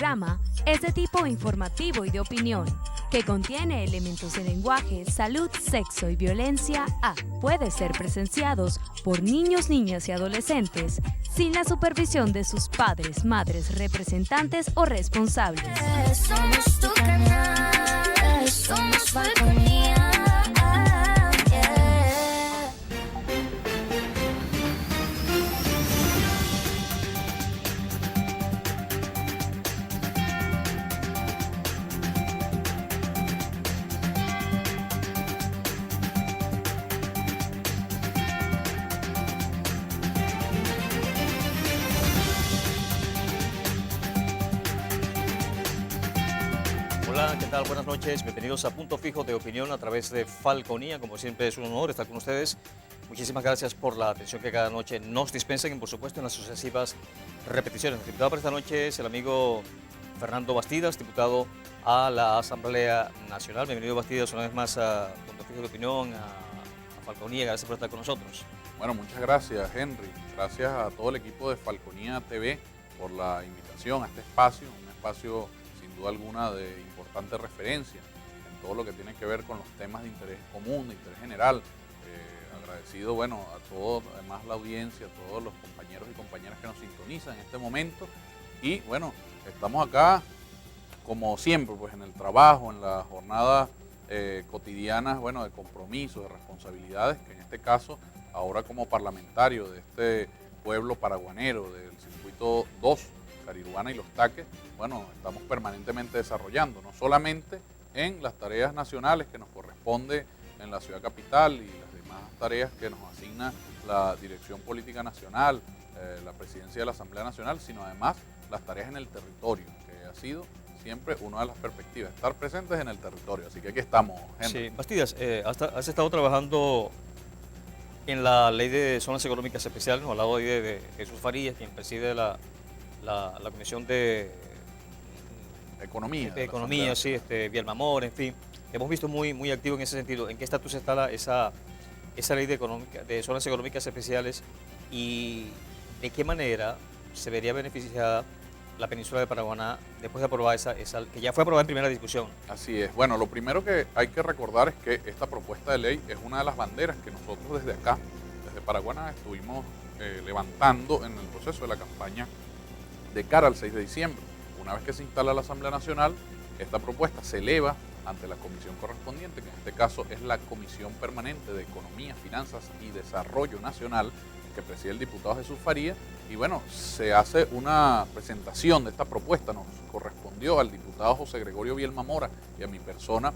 programa es de tipo informativo y de opinión, que contiene elementos de lenguaje, salud, sexo y violencia puede ser presenciados por niños, niñas y adolescentes sin la supervisión de sus padres, madres, representantes o responsables. Somos tu canal, somos Falconía. Hola, ¿qué tal? Buenas noches. Bienvenidos a Punto Fijo de Opinión a través de Falconía. Como siempre es un honor estar con ustedes. Muchísimas gracias por la atención que cada noche nos dispensan y por supuesto en las sucesivas repeticiones. El diputado para esta noche es el amigo Fernando Bastidas, diputado a la Asamblea Nacional. Bienvenido Bastidas una vez más a Punto Fijo de Opinión, a Falconía. Gracias por estar con nosotros. Bueno, muchas gracias Henry. Gracias a todo el equipo de Falconía TV por la invitación a este espacio, un espacio sin duda alguna de importante referencia en todo lo que tiene que ver con los temas de interés común, de interés general. Agradecido, bueno, a todos, además la audiencia, a todos los compañeros y compañeras que nos sintonizan en este momento. Y bueno, estamos acá como siempre, pues en el trabajo, en las jornadas cotidianas, bueno, de compromiso, de responsabilidades, que en este caso, ahora como parlamentario de este pueblo paraguanero, del circuito 2, Carirhuana y Los Taques, bueno, estamos permanentemente desarrollando, no solamente en las tareas nacionales que nos corresponde en la ciudad capital y las demás tareas que nos asigna la Dirección Política Nacional, la Presidencia de la Asamblea Nacional, sino además las tareas en el territorio, que ha sido siempre una de las perspectivas, estar presentes en el territorio. Así que aquí estamos, Henry. Sí, Bastidas, has estado trabajando en la Ley de Zonas Económicas Especiales, ¿no? Al lado de Jesús Farías, quien preside la Comisión de Economía, sí, Vielmamor, en fin. Hemos visto muy activo en ese sentido. ¿En qué estatus está esa ley de zonas económicas especiales y de qué manera se vería beneficiada la península de Paraguaná después de aprobar esa que ya fue aprobada en primera discusión? Así es. Bueno, lo primero que hay que recordar es que esta propuesta de ley es una de las banderas que nosotros desde acá, desde Paraguaná, estuvimos levantando en el proceso de la campaña de cara al 6 de diciembre. Una vez que se instala la Asamblea Nacional, esta propuesta se eleva ante la comisión correspondiente, que en este caso es la Comisión Permanente de Economía, Finanzas y Desarrollo Nacional, que preside el diputado Jesús Farías, y bueno, se hace una presentación de esta propuesta. Nos correspondió al diputado José Gregorio Vielmamor y a mi persona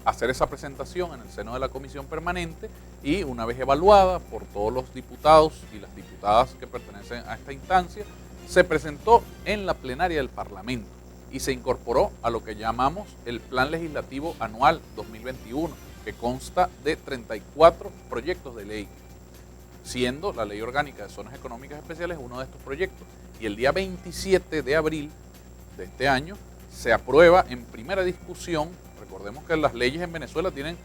hacer esa presentación en el seno de la Comisión Permanente, y una vez evaluada por todos los diputados y las diputadas que pertenecen a esta instancia, se presentó en la plenaria del Parlamento y se incorporó a lo que llamamos el Plan Legislativo Anual 2021, que consta de 34 proyectos de ley, siendo la Ley Orgánica de Zonas Económicas Especiales uno de estos proyectos. Y el día 27 de abril de este año se aprueba en primera discusión. Recordemos que las leyes en Venezuela tienen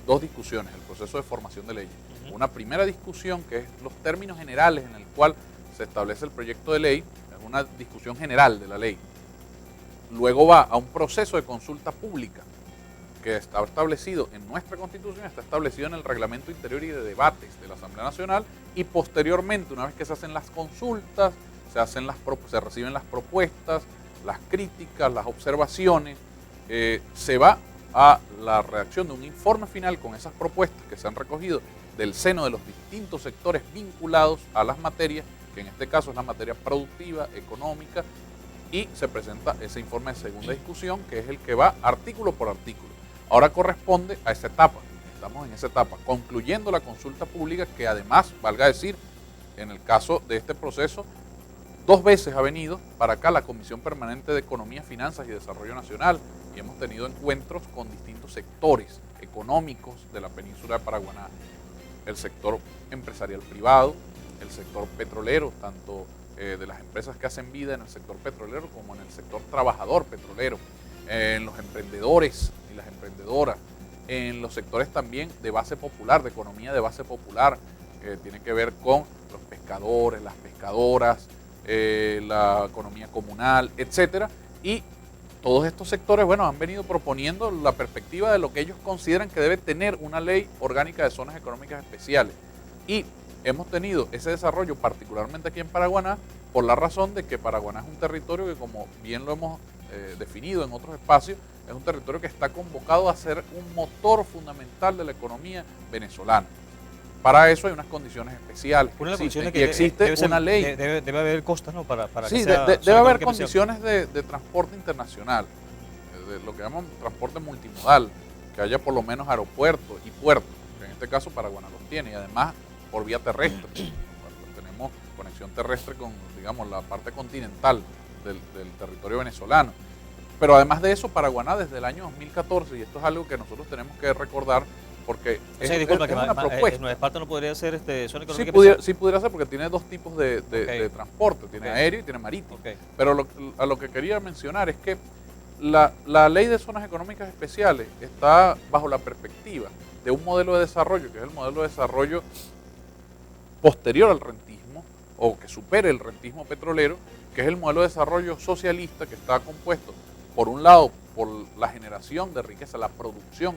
dos discusiones, el proceso de formación de leyes. Una primera discusión, que es los términos generales en el cual se establece el proyecto de ley, es una discusión general de la ley. Luego va a un proceso de consulta pública que está establecido en nuestra Constitución, está establecido en el Reglamento Interior y de Debates de la Asamblea Nacional, y posteriormente, una vez que se hacen las consultas, se reciben las propuestas, las críticas, las observaciones, se va a la redacción de un informe final con esas propuestas que se han recogido del seno de los distintos sectores vinculados a las materias, que en este caso es la materia productiva, económica, y se presenta ese informe de segunda discusión, que es el que va artículo por artículo. Ahora corresponde a esa etapa, estamos en esa etapa, concluyendo la consulta pública, que además, valga decir, en el caso de este proceso, 2 veces ha venido para acá la Comisión Permanente de Economía, Finanzas y Desarrollo Nacional, y hemos tenido encuentros con distintos sectores económicos de la península de Paraguaná, el sector empresarial privado, el sector petrolero, tanto de las empresas que hacen vida en el sector petrolero como en el sector trabajador petrolero, en los emprendedores y las emprendedoras, en los sectores también de base popular, de economía de base popular, que tiene que ver con los pescadores, las pescadoras, la economía comunal, etcétera, y todos estos sectores, bueno, han venido proponiendo la perspectiva de lo que ellos consideran que debe tener una ley orgánica de zonas económicas especiales. Y hemos tenido ese desarrollo particularmente aquí en Paraguaná por la razón de que Paraguaná es un territorio que, como bien lo hemos definido en otros espacios, es un territorio que está convocado a ser un motor fundamental de la economía venezolana. Para eso hay unas condiciones especiales. Una de las condiciones y que existe una ley. Debe haber costas, ¿no? Para Sí, que sea debe haber económica condiciones de transporte internacional, de lo que llaman transporte multimodal, que haya por lo menos aeropuertos y puertos, que en este caso Paraguaná los tiene, y además por vía terrestre. Tenemos conexión terrestre con, digamos, la parte continental del territorio venezolano. Pero además de eso, Paraguaná desde el año 2014, y esto es algo que nosotros tenemos que recordar, porque O sea, disculpa, que una propuesta. Nueva Esparta no podría ser zona económica Sí especial. pudiera ser, porque tiene dos tipos de Ok. transporte, tiene Ok. aéreo y tiene marítimo. Ok. Pero a lo que quería mencionar es que la ley de zonas económicas especiales está bajo la perspectiva de un modelo de desarrollo, que es el modelo de desarrollo posterior al rentismo, o que supere el rentismo petrolero, que es el modelo de desarrollo socialista, que está compuesto, por un lado, por la generación de riqueza, la producción,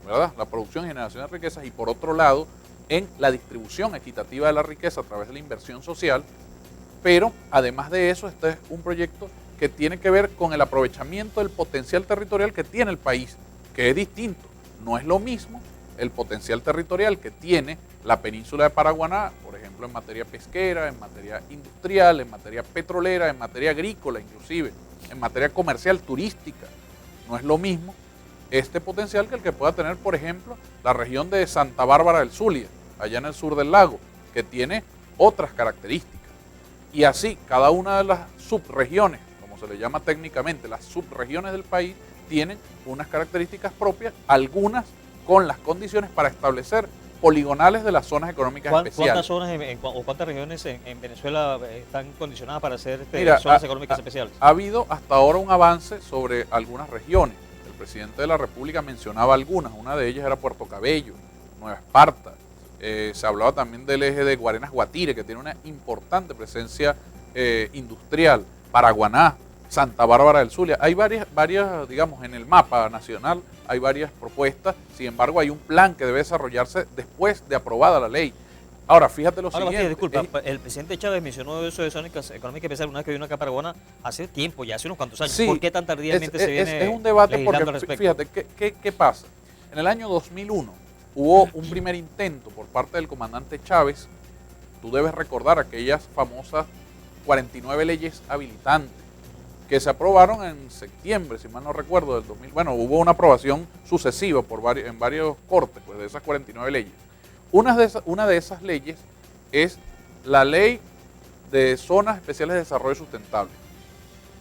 ¿verdad? La producción y generación de riquezas, y por otro lado, en la distribución equitativa de la riqueza a través de la inversión social. Pero además de eso, este es un proyecto que tiene que ver con el aprovechamiento del potencial territorial que tiene el país, que es distinto. No es lo mismo el potencial territorial que tiene la península de Paraguaná, por ejemplo, en materia pesquera, en materia industrial, en materia petrolera, en materia agrícola inclusive, en materia comercial, turística. No es lo mismo este potencial que el que pueda tener, por ejemplo, la región de Santa Bárbara del Zulia, allá en el sur del lago, que tiene otras características. Y así, cada una de las subregiones, como se le llama técnicamente, las subregiones del país, tienen unas características propias, algunas con las condiciones para establecer poligonales de las zonas económicas especiales. ¿Cuántas zonas o cuántas regiones en Venezuela están condicionadas para ser Mira, zonas económicas especiales? Ha habido hasta ahora un avance sobre algunas regiones. El presidente de la República mencionaba algunas, una de ellas era Puerto Cabello, Nueva Esparta. Se hablaba también del eje de Guarenas-Guatire, que tiene una importante presencia industrial, Paraguaná, Santa Bárbara del Zulia. Hay varias, digamos, en el mapa nacional hay varias propuestas, sin embargo hay un plan que debe desarrollarse después de aprobada la ley. Ahora, fíjate lo Ahora, siguiente. Matías, disculpa, el presidente Chávez mencionó eso de zonas económicas especiales una vez que vino acá a Paraguaná hace tiempo, ya hace unos cuantos años. Sí, ¿Por qué tan tardíamente se viene es un debate legislando porque, al respecto? fíjate, ¿qué pasa? En el año 2001 hubo un primer intento por parte del comandante Chávez. Tú debes recordar aquellas famosas 49 leyes habilitantes que se aprobaron en septiembre, si mal no recuerdo, del 2000. Bueno, hubo una aprobación sucesiva en varios cortes, pues, de esas 49 leyes. Una de esas leyes es la Ley de Zonas Especiales de Desarrollo Sustentable,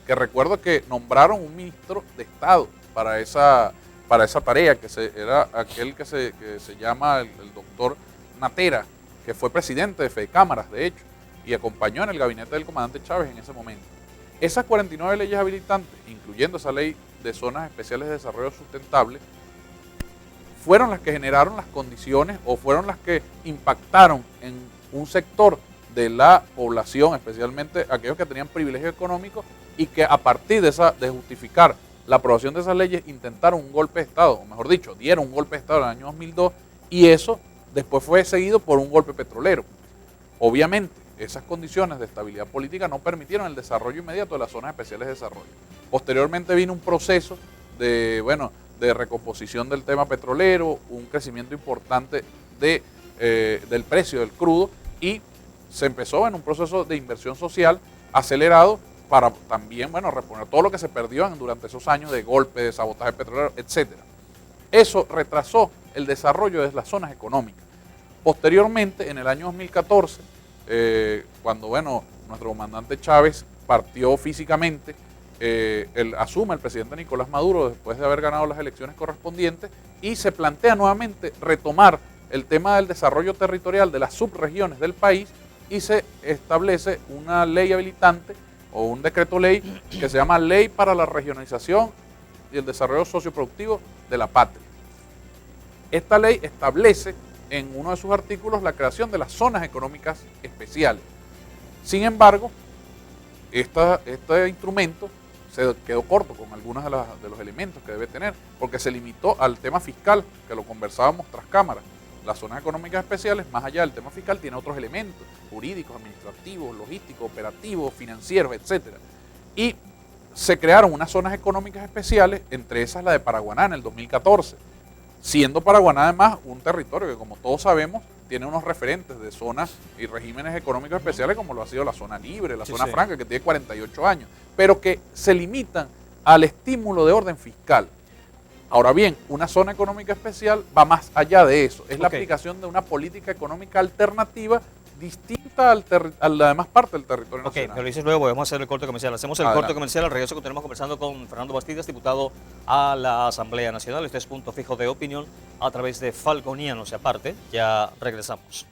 que recuerdo que nombraron un ministro de Estado para esa tarea, que era aquel que se llama el doctor Natera, que fue presidente de FEDECámaras, de hecho, y acompañó en el gabinete del comandante Chávez en ese momento. Esas 49 leyes habilitantes, incluyendo esa ley de zonas especiales de desarrollo sustentable, fueron las que generaron las condiciones o fueron las que impactaron en un sector de la población, especialmente aquellos que tenían privilegio económico, y que a partir de justificar la aprobación de esas leyes intentaron un golpe de Estado, o mejor dicho, dieron un golpe de Estado en el año 2002, y eso después fue seguido por un golpe petrolero. Obviamente, esas condiciones de estabilidad política no permitieron el desarrollo inmediato de las zonas especiales de desarrollo. Posteriormente vino un proceso de recomposición del tema petrolero, un crecimiento importante del precio del crudo, y se empezó en un proceso de inversión social acelerado para también, reponer todo lo que se perdió durante esos años de golpe, de sabotaje petrolero, etc. Eso retrasó el desarrollo de las zonas económicas. Posteriormente, en el año 2014, cuando nuestro comandante Chávez partió físicamente, asume el presidente Nicolás Maduro después de haber ganado las elecciones correspondientes, y se plantea nuevamente retomar el tema del desarrollo territorial de las subregiones del país, y se establece una ley habilitante o un decreto ley que se llama Ley para la Regionalización y el Desarrollo Socioproductivo de la Patria. Esta ley establece en uno de sus artículos la creación de las zonas económicas especiales. Sin embargo, este instrumento se quedó corto con algunos de los elementos que debe tener, porque se limitó al tema fiscal, que lo conversábamos tras cámaras. Las zonas económicas especiales, más allá del tema fiscal, tiene otros elementos jurídicos, administrativos, logísticos, operativos, financieros, etcétera. Y se crearon unas zonas económicas especiales, entre esas la de Paraguaná en el 2014, siendo Paraguaná además un territorio que, como todos sabemos, tiene unos referentes de zonas y regímenes económicos especiales, como lo ha sido la zona libre, la zona franca, que tiene 48 años, pero que se limitan al estímulo de orden fiscal. Ahora bien, una zona económica especial va más allá de eso. Es la aplicación de una política económica alternativa distinta a la demás parte del territorio nacional. Pero dices luego, vamos a hacer el corte comercial. Hacemos el corte comercial, al regreso continuamos conversando con Fernando Bastidas, diputado a la Asamblea Nacional. Este es Punto Fijo de Opinión a través de Falconía, no se aparte. Ya regresamos.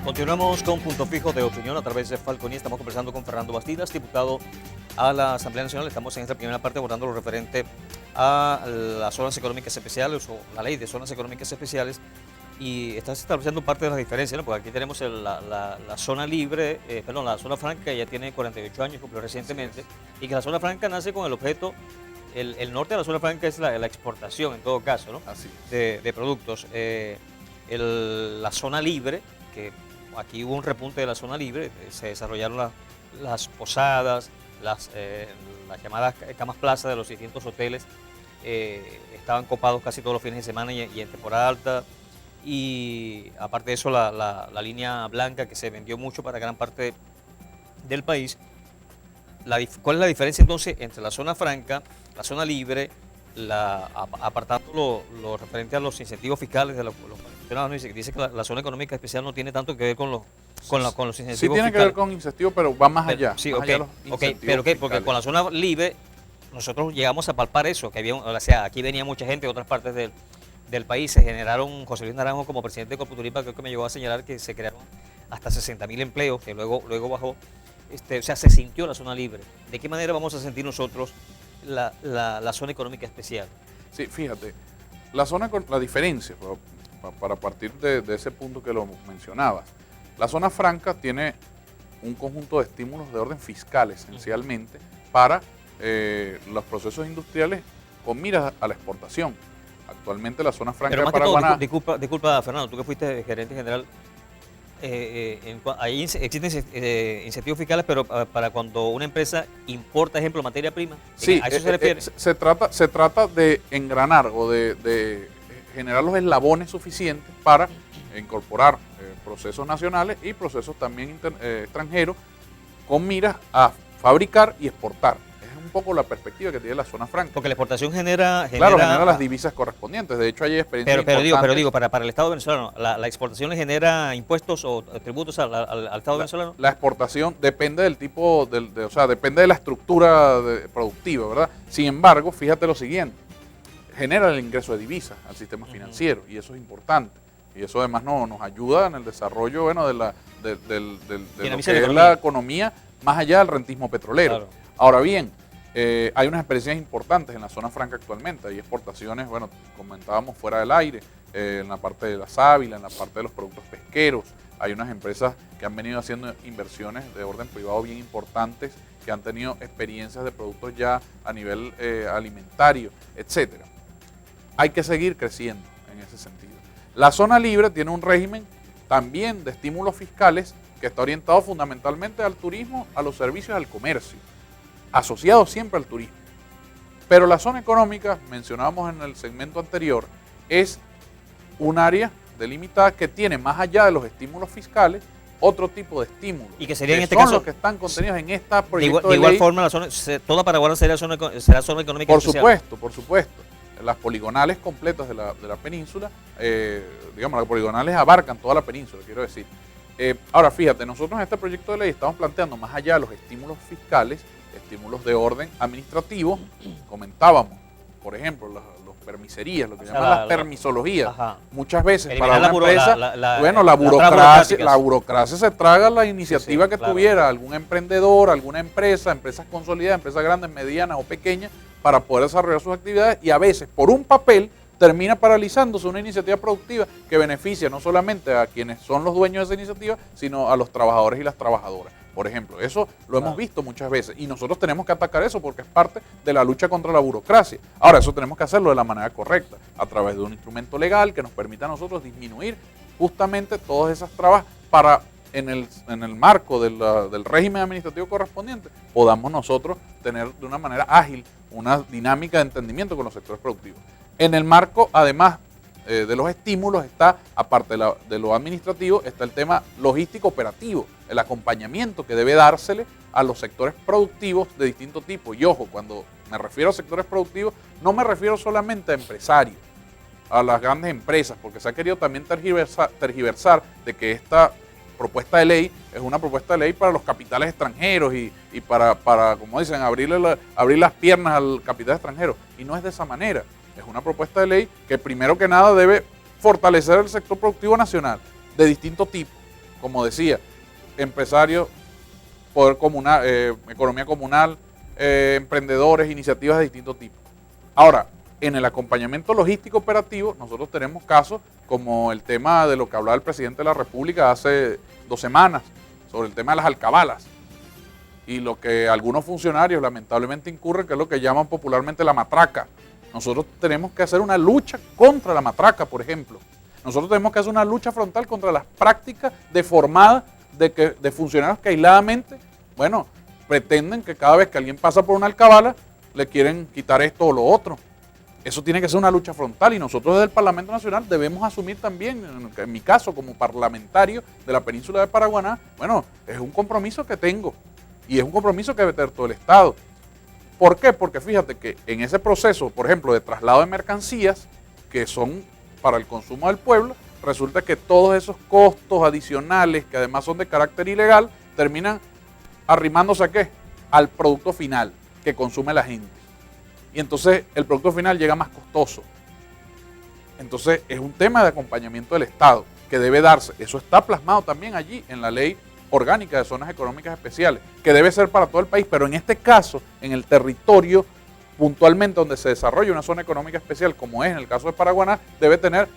Continuamos con Punto Fijo de Opinión a través de Falconía. Estamos conversando con Fernando Bastidas, diputado a la Asamblea Nacional. Estamos en esta primera parte abordando lo referente a las zonas económicas especiales o la ley de zonas económicas especiales. Y estás estableciendo parte de las diferencias, ¿no? Porque aquí tenemos la zona libre, la zona franca, que ya tiene 48 años, cumplió recientemente, y que la zona franca nace con el objeto, el norte de la zona franca es la exportación en todo caso, ¿no? Así. De productos. La zona libre, que aquí hubo un repunte de la zona libre, se desarrollaron las posadas, las llamadas camas plaza de los distintos hoteles, estaban copados casi todos los fines de semana y en temporada alta. Y aparte de eso, la línea blanca, que se vendió mucho para gran parte del país. ¿Cuál es la diferencia entonces entre la zona franca, la zona libre, apartando lo referente a los incentivos fiscales de los mencionados, ¿no? Dice que la zona económica especial no tiene tanto que ver con con los incentivos Sí tiene que ver con incentivos, pero va más allá. Sí, más ok, allá de los ok, incentivos pero ¿qué? Porque fiscales. con la zona libre nosotros llegamos a palpar eso, que había, o sea, aquí venía mucha gente de otras partes del país, se generaron, José Luis Naranjo como presidente de Corputuripa creo que me llegó a señalar que se crearon hasta 60.000 empleos, que luego bajó, o sea, se sintió la zona libre. ¿De qué manera vamos a sentir nosotros la zona económica especial? Sí, fíjate, la diferencia, para partir de ese punto que lo mencionabas, la zona franca tiene un conjunto de estímulos de orden fiscal esencialmente para los procesos industriales con miras a la exportación. Actualmente la zona franca Pero más de que todo, Paraguaná... disculpa Fernando, tú que fuiste gerente general, ahí existen incentivos fiscales, pero para cuando una empresa importa, ejemplo, materia prima, Sí, ¿a eso se refiere? se trata de engranar o de generar los eslabones suficientes para incorporar procesos nacionales y procesos también extranjeros con miras a fabricar y exportar. Es un poco la perspectiva que tiene la zona franca. Porque la exportación genera Genera las divisas correspondientes. De hecho, hay experiencias pero digo, para el Estado venezolano, ¿la exportación le genera impuestos o tributos al Estado venezolano? La exportación depende del tipo, o sea, depende de la estructura productiva, ¿verdad? Sin embargo, fíjate lo siguiente, genera el ingreso de divisas al sistema financiero y eso es importante. Y eso además nos ayuda en el desarrollo, bueno, de lo que es la economía más allá del rentismo petrolero. Claro. Ahora bien, hay unas experiencias importantes en la zona franca actualmente. Hay exportaciones, bueno, comentábamos fuera del aire, en la parte de la sábila, en la parte de los productos pesqueros. Hay unas empresas que han venido haciendo inversiones de orden privado bien importantes, que han tenido experiencias de productos ya a nivel alimentario, etcétera. Hay que seguir creciendo en ese sentido. La zona libre tiene un régimen también de estímulos fiscales que está orientado fundamentalmente al turismo, a los servicios, al comercio, asociado siempre al turismo. Pero la zona económica, mencionábamos en el segmento anterior, es un área delimitada que tiene, más allá de los estímulos fiscales, otro tipo de estímulos. Y que sería en este son caso los que están contenidos en esta proyecto de igual ley. forma, toda Paraguaná será zona económica Por especial. supuesto, por supuesto. Las poligonales completas de la península, digamos, las poligonales abarcan toda la península, quiero decir. Ahora, fíjate, nosotros en este proyecto de ley estamos planteando, más allá de los estímulos fiscales, estímulos de orden administrativo, comentábamos, por ejemplo, los permiserías, lo que llaman las permisologías. Ajá. Muchas veces Eliminar para una empresa, la burocracia se traga la iniciativa que tuviera algún emprendedor, alguna empresas consolidadas, empresas grandes, medianas o pequeñas, para poder desarrollar sus actividades y a veces por un papel termina paralizándose una iniciativa productiva que beneficia no solamente a quienes son los dueños de esa iniciativa, sino a los trabajadores y las trabajadoras. Por ejemplo, eso lo hemos visto muchas veces y nosotros tenemos que atacar eso porque es parte de la lucha contra la burocracia. Ahora, eso tenemos que hacerlo de la manera correcta, a través de un instrumento legal que nos permita a nosotros disminuir justamente todas esas trabas para, en el marco del régimen administrativo correspondiente, podamos nosotros tener de una manera ágil una dinámica de entendimiento con los sectores productivos. En el marco, además de los estímulos, está, aparte de lo administrativo, está el tema logístico operativo, el acompañamiento que debe dársele a los sectores productivos de distinto tipo. Y ojo, cuando me refiero a sectores productivos, no me refiero solamente a empresarios, a las grandes empresas, porque se ha querido también tergiversar de que esta propuesta de ley es una propuesta de ley para los capitales extranjeros y para como dicen, abrir las piernas al capital extranjero. Y no es de esa manera. Es una propuesta de ley que primero que nada debe fortalecer el sector productivo nacional de distinto tipo. Como decía, empresarios, poder comunal, economía comunal, emprendedores, iniciativas de distinto tipo. Ahora, en el acompañamiento logístico operativo, nosotros tenemos casos como el tema de lo que hablaba el presidente de la República hace 2 semanas, sobre el tema de las alcabalas, y lo que algunos funcionarios lamentablemente incurren, que es lo que llaman popularmente la matraca. Nosotros tenemos que hacer una lucha contra la matraca, por ejemplo. Nosotros tenemos que hacer una lucha frontal contra las prácticas deformadas de funcionarios que aisladamente, bueno, pretenden que cada vez que alguien pasa por una alcabala, le quieren quitar esto o lo otro. Eso tiene que ser una lucha frontal y nosotros desde el Parlamento Nacional debemos asumir también, en mi caso como parlamentario de la península de Paraguaná, bueno, es un compromiso que tengo y es un compromiso que debe tener todo el Estado. ¿Por qué? Porque fíjate que en ese proceso, por ejemplo, de traslado de mercancías, que son para el consumo del pueblo, resulta que todos esos costos adicionales, que además son de carácter ilegal, terminan arrimándose ¿a qué? Al producto final que consume la gente. Y entonces el producto final llega más costoso. Entonces es un tema de acompañamiento del Estado que debe darse. Eso está plasmado también allí en la Ley Orgánica de Zonas Económicas Especiales, que debe ser para todo el país, pero en este caso, en el territorio puntualmente donde se desarrolla una zona económica especial, como es en el caso de Paraguaná, debe tener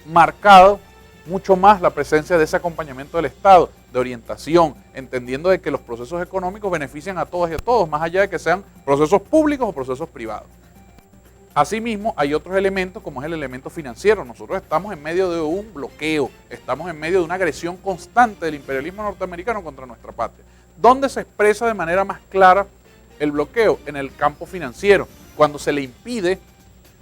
marcado mucho más la presencia de ese acompañamiento del Estado, de orientación, entendiendo de que los procesos económicos benefician a todas y a todos, más allá de que sean procesos públicos o procesos privados. Asimismo, hay otros elementos como es el elemento financiero. Nosotros estamos en medio de un bloqueo, estamos en medio de una agresión constante del imperialismo norteamericano contra nuestra patria. ¿Dónde se expresa de manera más clara el bloqueo? En el campo financiero, cuando se le impide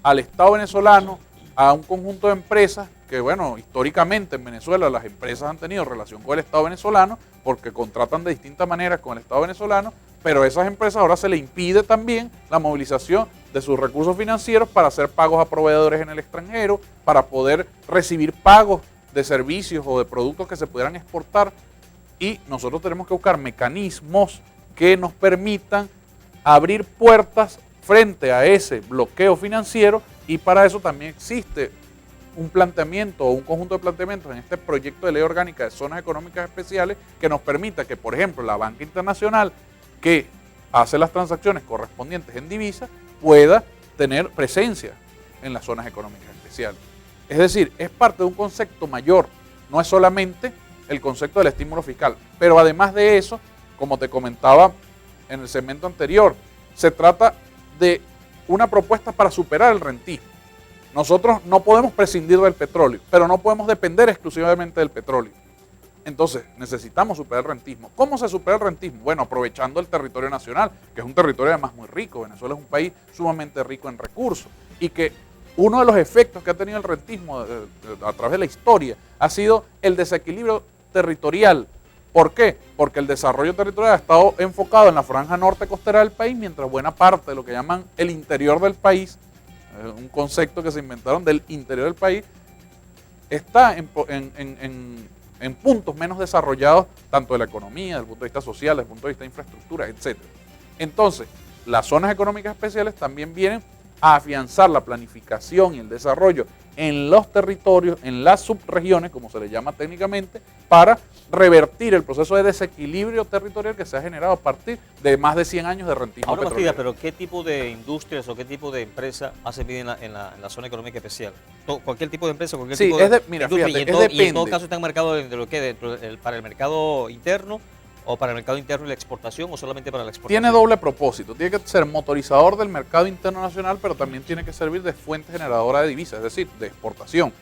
al Estado venezolano, a un conjunto de empresas que, bueno, históricamente en Venezuela las empresas han tenido relación con el Estado venezolano porque contratan de distintas maneras con el Estado venezolano, pero a esas empresas ahora se le impide también la movilización de sus recursos financieros para hacer pagos a proveedores en el extranjero, para poder recibir pagos de servicios o de productos que se pudieran exportar, y nosotros tenemos que buscar mecanismos que nos permitan abrir puertas frente a ese bloqueo financiero, y para eso también existe un planteamiento o un conjunto de planteamientos en este proyecto de ley orgánica de zonas económicas especiales que nos permita que, por ejemplo, la banca internacional que hace las transacciones correspondientes en divisas pueda tener presencia en las zonas económicas especiales. Es decir, es parte de un concepto mayor, no es solamente el concepto del estímulo fiscal, pero además de eso, como te comentaba en el segmento anterior, se trata de una propuesta para superar el rentismo. Nosotros no podemos prescindir del petróleo, pero no podemos depender exclusivamente del petróleo. Entonces, necesitamos superar el rentismo. ¿Cómo se supera el rentismo? Bueno, aprovechando el territorio nacional, que es un territorio además muy rico. Venezuela es un país sumamente rico en recursos, y que uno de los efectos que ha tenido el rentismo a través de la historia ha sido el desequilibrio territorial. ¿Por qué? Porque el desarrollo territorial ha estado enfocado en la franja norte costera del país, mientras buena parte de lo que llaman el interior del país, un concepto que se inventaron del interior del país, está en puntos menos desarrollados, tanto de la economía, desde el punto de vista social, desde el punto de vista de infraestructura, etc. Entonces, las zonas económicas especiales también vienen a afianzar la planificación y el desarrollo en los territorios, en las subregiones, como se le llama técnicamente, para revertir el proceso de desequilibrio territorial que se ha generado a partir de más de 100 años de rentismo Ahora, petrolero. Bastidas, pero ¿qué tipo de industrias o qué tipo de empresa hace bien en la zona económica especial? ¿Cualquier tipo de empresa, cualquier tipo de mira, industria? fíjate, Y en todo caso está enmarcado para el mercado interno, o para el mercado interno y la exportación, o solamente para la exportación. Tiene doble propósito. Tiene que ser motorizador del mercado interno nacional, pero también tiene que servir de fuente generadora de divisas, es decir, de exportación.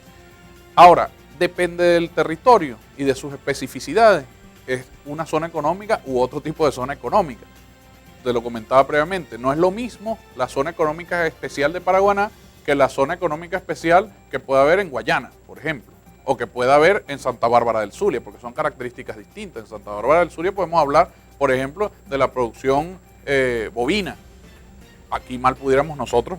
Ahora, depende del territorio y de sus especificidades. Es una zona económica u otro tipo de zona económica. Te lo comentaba previamente. No es lo mismo la zona económica especial de Paraguaná que la zona económica especial que puede haber en Guayana, por ejemplo, o que pueda haber en Santa Bárbara del Zulia, porque son características distintas. En Santa Bárbara del Zulia podemos hablar, por ejemplo, de la producción bovina. Aquí mal pudiéramos nosotros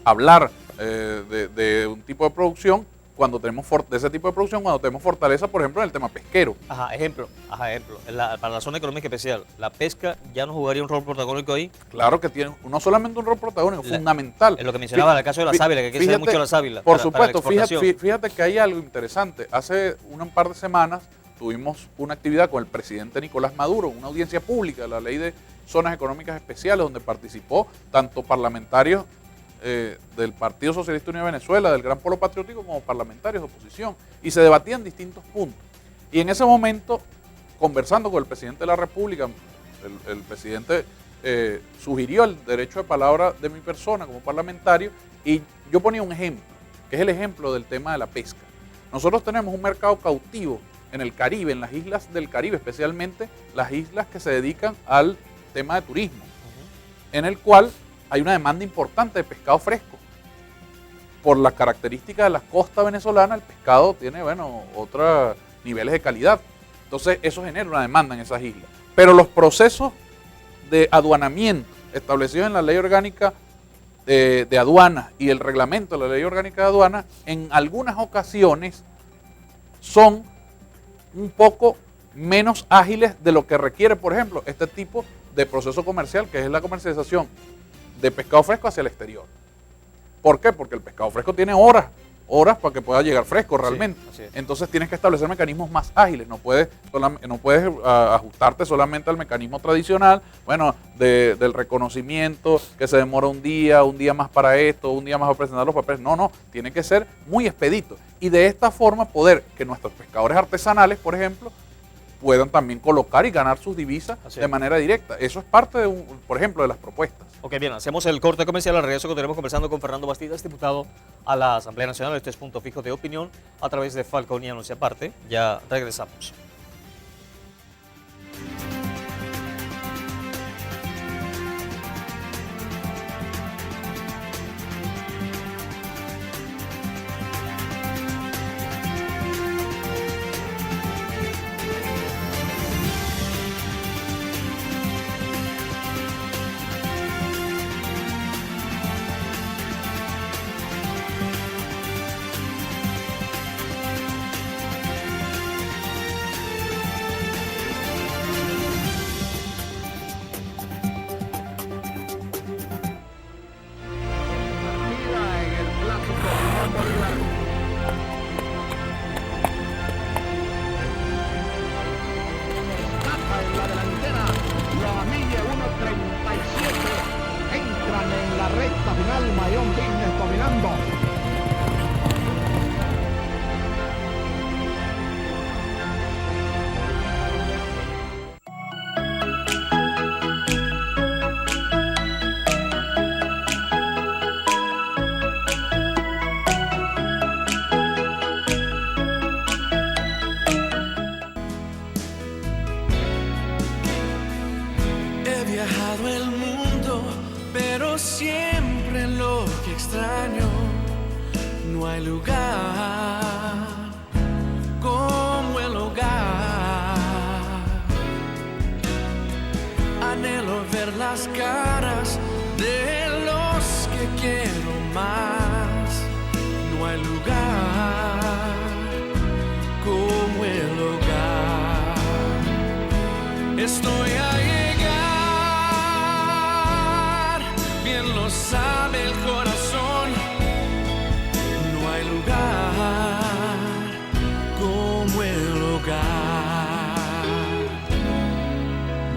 hablar de un tipo de producción cuando tenemos de ese tipo de producción cuando tenemos fortaleza, por ejemplo, en el tema pesquero. Ejemplo. Para la zona económica especial, ¿la pesca ya no jugaría un rol protagónico ahí? Claro que tiene no solamente un rol protagónico, fundamental. Es lo que mencionaba en el caso de la sábila, que se da mucho la sábila. Por supuesto, fíjate que hay algo interesante. Hace un par de semanas tuvimos una actividad con el presidente Nicolás Maduro, una audiencia pública de la ley de zonas económicas especiales, donde participó tanto parlamentarios del Partido Socialista Unido de Venezuela, del Gran Polo Patriótico, como parlamentarios de oposición, y se debatían distintos puntos. Y en ese momento, conversando con el presidente de la República, el presidente sugirió el derecho de palabra de mi persona como parlamentario, y yo ponía un ejemplo, que es el ejemplo del tema de la pesca. Nosotros tenemos un mercado cautivo en el Caribe, en las islas del Caribe, especialmente las islas que se dedican al tema de turismo, en el cual hay una demanda importante de pescado fresco. Por las características de la costa venezolana, el pescado tiene, otros niveles de calidad. Entonces, eso genera una demanda en esas islas. Pero los procesos de aduanamiento establecidos en la ley orgánica de aduanas y el reglamento de la ley orgánica de aduanas, en algunas ocasiones son un poco menos ágiles de lo que requiere, por ejemplo, este tipo de proceso comercial, que es la comercialización de pescado fresco hacia el exterior. ¿Por qué? Porque el pescado fresco tiene horas para que pueda llegar fresco realmente. Sí, así es. Entonces tienes que establecer mecanismos más ágiles, no puedes ajustarte solamente al mecanismo tradicional, bueno, del reconocimiento, que se demora un día más para esto, un día más para presentar los papeles. No, tiene que ser muy expedito. Y de esta forma poder que nuestros pescadores artesanales, por ejemplo, puedan también colocar y ganar sus divisas de manera directa. Eso es parte, por ejemplo, de las propuestas. Ok, bien, hacemos el corte comercial. Al regreso continuaremos conversando con Fernando Bastidas, diputado a la Asamblea Nacional. Este es Punto Fijo de Opinión a través de Falconía, no se aparte. Ya regresamos. viajado el mundo, pero siempre lo que extraño, no hay lugar como el hogar. Anhelo ver las caras de los que quiero más, no hay lugar como el hogar. Estoy a llegar, bien lo sabe el corazón, no hay lugar como el hogar,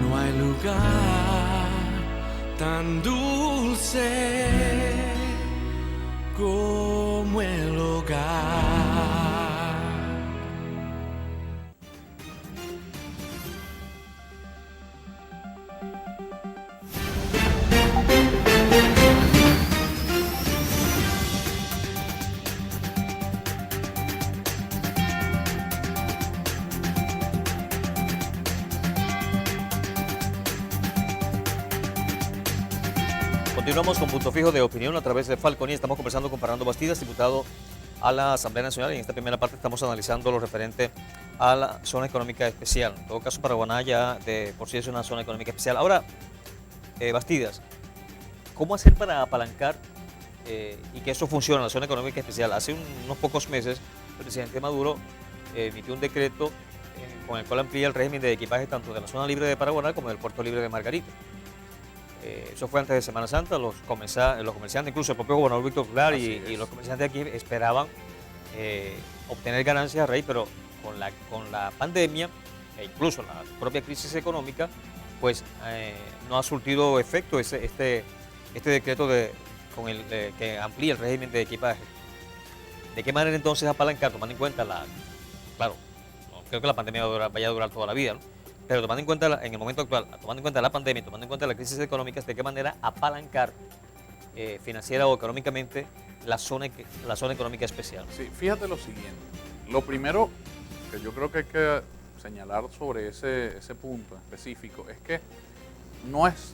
no hay lugar tan dulce como el hogar. Continuamos con Punto Fijo de Opinión a través de Falconía. Estamos conversando con Fernando Bastidas, diputado a la Asamblea Nacional, y en esta primera parte estamos analizando lo referente a la zona económica especial. En todo caso, Paraguaná ya de por sí es una zona económica especial. Ahora, Bastidas, ¿cómo hacer para apalancar y que eso funcione en la zona económica especial? Hace unos pocos meses, el presidente Maduro emitió un decreto con el cual amplía el régimen de equipaje tanto de la zona libre de Paraguaná como del puerto libre de Margarita. Eso fue antes de Semana Santa. Los comerciantes, incluso el propio gobernador Víctor Flar y los comerciantes aquí esperaban obtener ganancias a raíz, pero con la pandemia e incluso la propia crisis económica, pues no ha surtido efecto este decreto que amplía el régimen de equipaje. ¿De qué manera entonces apalancar, tomando en cuenta claro, no creo que la pandemia vaya a durar toda la vida, ¿no? Pero tomando en cuenta en el momento actual, tomando en cuenta la pandemia, tomando en cuenta la crisis económica, ¿de qué manera apalancar financiera o económicamente la zona económica especial? Sí, fíjate lo siguiente. Lo primero que yo creo que hay que señalar sobre ese punto específico es que no es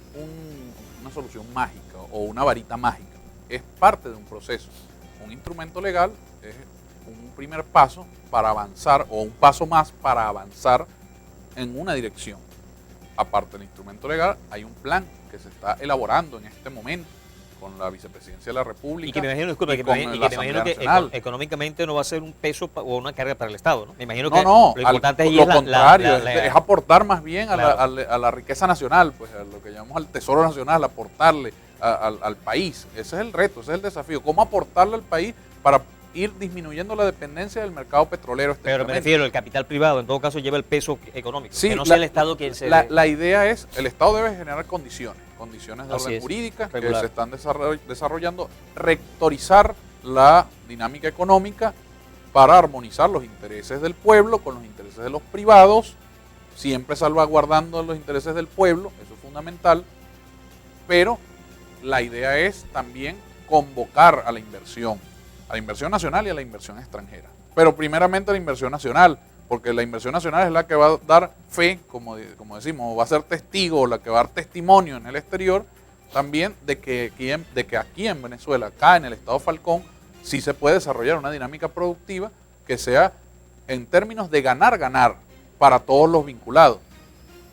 una solución mágica o una varita mágica. Es parte de un proceso. Un instrumento legal es un primer paso para avanzar, o un paso más para avanzar en una dirección. Aparte del instrumento legal, hay un plan que se está elaborando en este momento con la vicepresidencia de la República Y que me imagino, disculpa, y que con me, y la que me imagino Asamblea que Nacional. económicamente no va a ser un peso o una carga para el Estado, ¿no? Me imagino que No, lo importante ahí lo es contrario, es aportar más bien a, Claro. a la riqueza nacional, pues a lo que llamamos al tesoro nacional, aportarle al país. Ese es el reto, ese es el desafío. ¿Cómo aportarle al país para ir disminuyendo la dependencia del mercado petrolero? Pero me refiero, el capital privado en todo caso lleva el peso económico, Sí, que no sea el Estado quien se... La idea es, el Estado debe generar condiciones de Así orden es, jurídica que regular. se están desarrollando, rectorizar la dinámica económica para armonizar los intereses del pueblo con los intereses de los privados, siempre salvaguardando los intereses del pueblo, eso es fundamental, pero la idea es también convocar a la inversión nacional y a la inversión extranjera. Pero primeramente la inversión nacional, porque la inversión nacional es la que va a dar fe, como decimos, va a ser testigo, la que va a dar testimonio en el exterior también de que aquí en Venezuela, acá en el estado Falcón, sí se puede desarrollar una dinámica productiva que sea en términos de ganar para todos los vinculados,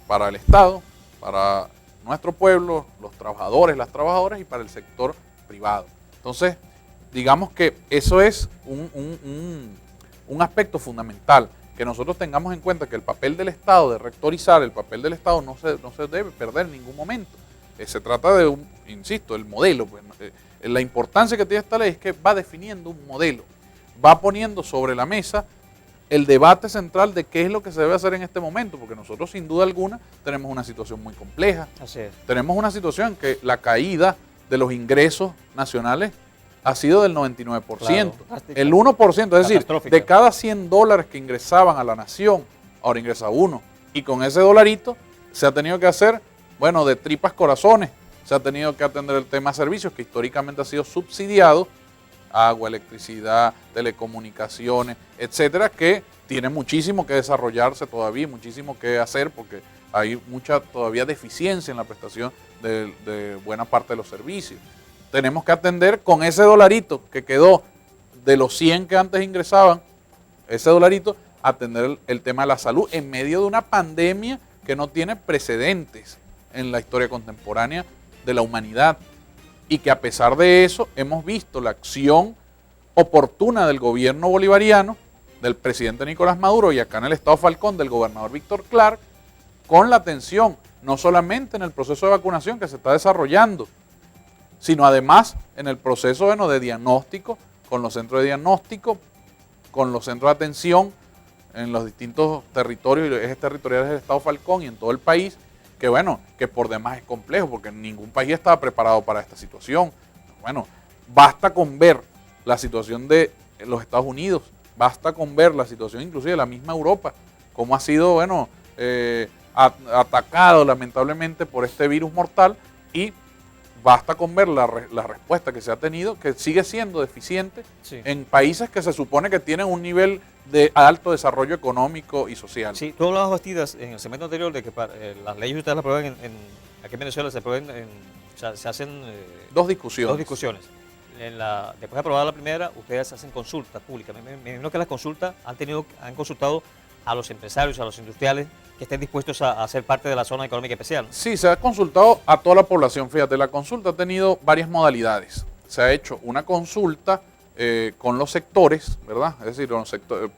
para el Estado, para nuestro pueblo, los trabajadores, las trabajadoras y para el sector privado. Entonces, digamos que eso es un aspecto fundamental, que nosotros tengamos en cuenta que el papel del Estado, de rectorizar, el papel del Estado no se debe perder en ningún momento. Se trata de insisto, el modelo. Pues, la importancia que tiene esta ley es que va definiendo un modelo, va poniendo sobre la mesa el debate central de qué es lo que se debe hacer en este momento, porque nosotros sin duda alguna tenemos una situación muy compleja. Así es. Tenemos una situación en que la caída de los ingresos nacionales ha sido del 99%. Claro. El 1%, es decir, Catastrófica. de cada $100 que ingresaban a la nación, ahora ingresa uno. Y con ese dolarito se ha tenido que hacer, bueno, de tripas corazones, se ha tenido que atender el tema de servicios que históricamente ha sido subsidiado, agua, electricidad, telecomunicaciones, etcétera, que tiene muchísimo que desarrollarse todavía, muchísimo que hacer, porque hay mucha todavía deficiencia en la prestación de buena parte de los servicios. Tenemos que atender con ese dolarito que quedó de los 100 que antes ingresaban, ese dolarito, atender el tema de la salud en medio de una pandemia que no tiene precedentes en la historia contemporánea de la humanidad, y que a pesar de eso hemos visto la acción oportuna del gobierno bolivariano, del presidente Nicolás Maduro, y acá en el estado Falcón del gobernador Víctor Clark, con la atención no solamente en el proceso de vacunación que se está desarrollando, sino además en el proceso de diagnóstico, con los centros de diagnóstico, con los centros de atención en los distintos territorios y ejes territoriales del estado Falcón y en todo el país, que bueno, que por demás es complejo, porque ningún país estaba preparado para esta situación. Bueno, basta con ver la situación de los Estados Unidos, basta con ver la situación inclusive de la misma Europa, cómo ha sido, bueno, atacado lamentablemente por este virus mortal, y basta con ver la respuesta que se ha tenido, que sigue siendo deficiente en países que se supone que tienen un nivel de alto desarrollo económico y social. Sí, tú hablabas, Bastidas, en el segmento anterior de que las leyes ustedes las aprueban aquí en Venezuela, se aprueban, o sea, se hacen dos discusiones. Dos discusiones. Después de aprobada la primera, ustedes hacen consultas públicas. Me imagino que las consultas han consultado a los empresarios, a los industriales que estén dispuestos a ser parte de la zona económica especial. Sí, se ha consultado a toda la población. Fíjate, la consulta ha tenido varias modalidades. Se ha hecho una consulta con los sectores, ¿verdad? Es decir,